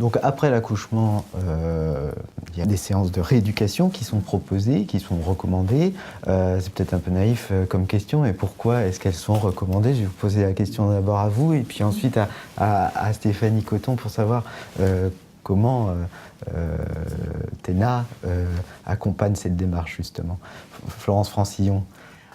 Donc après l'accouchement, il y a des séances de rééducation qui sont proposées, qui sont recommandées. C'est peut-être un peu naïf comme question, et pourquoi est-ce qu'elles sont recommandées? Je vais vous poser la question d'abord à vous, et puis ensuite à Stéphanie Cotton pour savoir comment TENA accompagne cette démarche justement. Florence Francillon.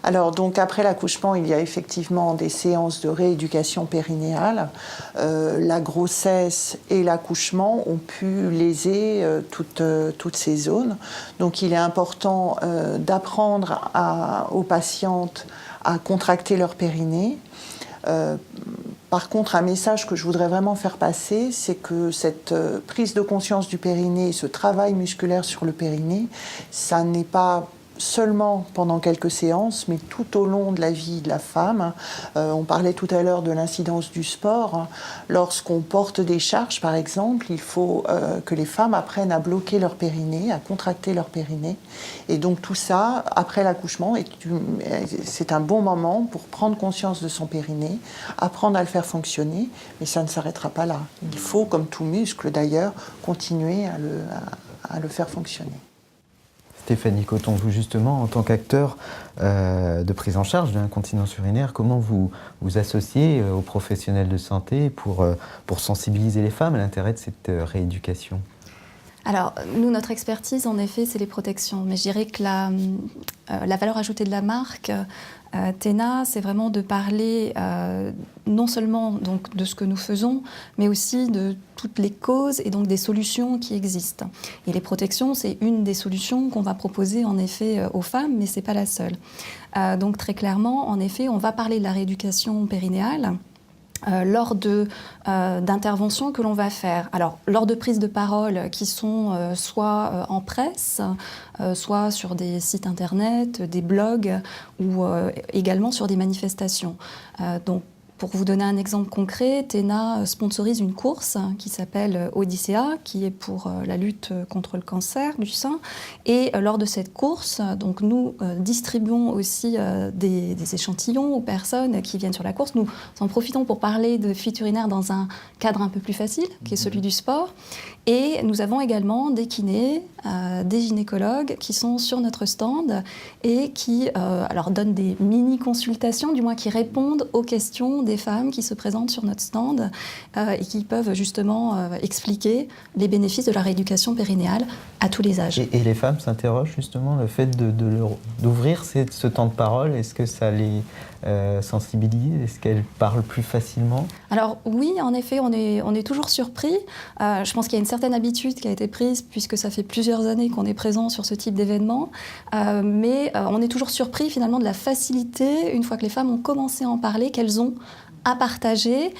Alors donc après l'accouchement, il y a effectivement des séances de rééducation périnéale. La grossesse et l'accouchement ont pu léser toutes ces zones. Donc il est important d'apprendre aux patientes à contracter leur périnée. Par contre, un message que je voudrais vraiment faire passer, c'est que cette prise de conscience du périnée, ce travail musculaire sur le périnée, ça n'est pas seulement pendant quelques séances, mais tout au long de la vie de la femme. On parlait tout à l'heure de l'incidence du sport. Lorsqu'on porte des charges, par exemple, il faut que les femmes apprennent à bloquer leur périnée, à contracter leur périnée. Et donc tout ça, après l'accouchement, c'est un bon moment pour prendre conscience de son périnée, apprendre à le faire fonctionner, mais ça ne s'arrêtera pas là. Il faut, comme tout muscle d'ailleurs, continuer à le faire fonctionner. Stéphanie Cotton, vous justement, en tant qu'acteur de prise en charge de l'incontinence urinaire, comment vous vous associez aux professionnels de santé pour sensibiliser les femmes à l'intérêt de cette rééducation? Alors, nous, notre expertise, en effet, c'est les protections. Mais je dirais que la valeur ajoutée de la marque TENA, c'est vraiment de parler non seulement donc, de ce que nous faisons, mais aussi de toutes les causes et donc des solutions qui existent. Et les protections, c'est une des solutions qu'on va proposer en effet aux femmes, mais ce n'est pas la seule. Donc très clairement, en effet, on va parler de la rééducation périnéale. Lors d'interventions que l'on va faire. Alors, lors de prises de parole qui sont soit en presse, soit sur des sites internet, des blogs, ou également sur des manifestations. Donc, pour vous donner un exemple concret, TENA sponsorise une course qui s'appelle Odyssea, qui est pour la lutte contre le cancer du sein. Et lors de cette course, donc nous distribuons aussi des échantillons aux personnes qui viennent sur la course. Nous en profitons pour parler de fuite urinaire dans un cadre un peu plus facile, qui est celui du sport. Et nous avons également des kinés, des gynécologues qui sont sur notre stand et qui alors donnent des mini-consultations, du moins qui répondent aux questions des femmes qui se présentent sur notre stand et qui peuvent justement expliquer les bénéfices de la rééducation périnéale à tous les âges. Et les femmes s'interrogent justement, le fait d'ouvrir ce temps de parole, est-ce que ça les sensibilise? Est-ce qu'elles parlent plus facilement? Alors oui, en effet, on est toujours surpris. Je pense qu'il y a une certaine habitude qui a été prise puisque ça fait plusieurs années qu'on est présent sur ce type d'événement. Mais on est toujours surpris finalement de la facilité, une fois que les femmes ont commencé à en parler, qu'elles ont à partager.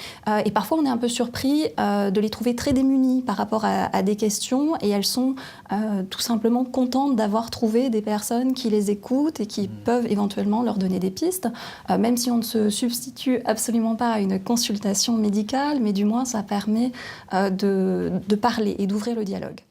Et parfois, on est un peu surpris de les trouver très démunies par rapport à des questions. Et elles sont tout simplement contentes d'avoir trouvé des personnes qui les écoutent et qui peuvent éventuellement leur donner des pistes, même si on ne se substitue absolument pas à une consultation médicale, mais du moins, ça permet de parler et d'ouvrir le dialogue.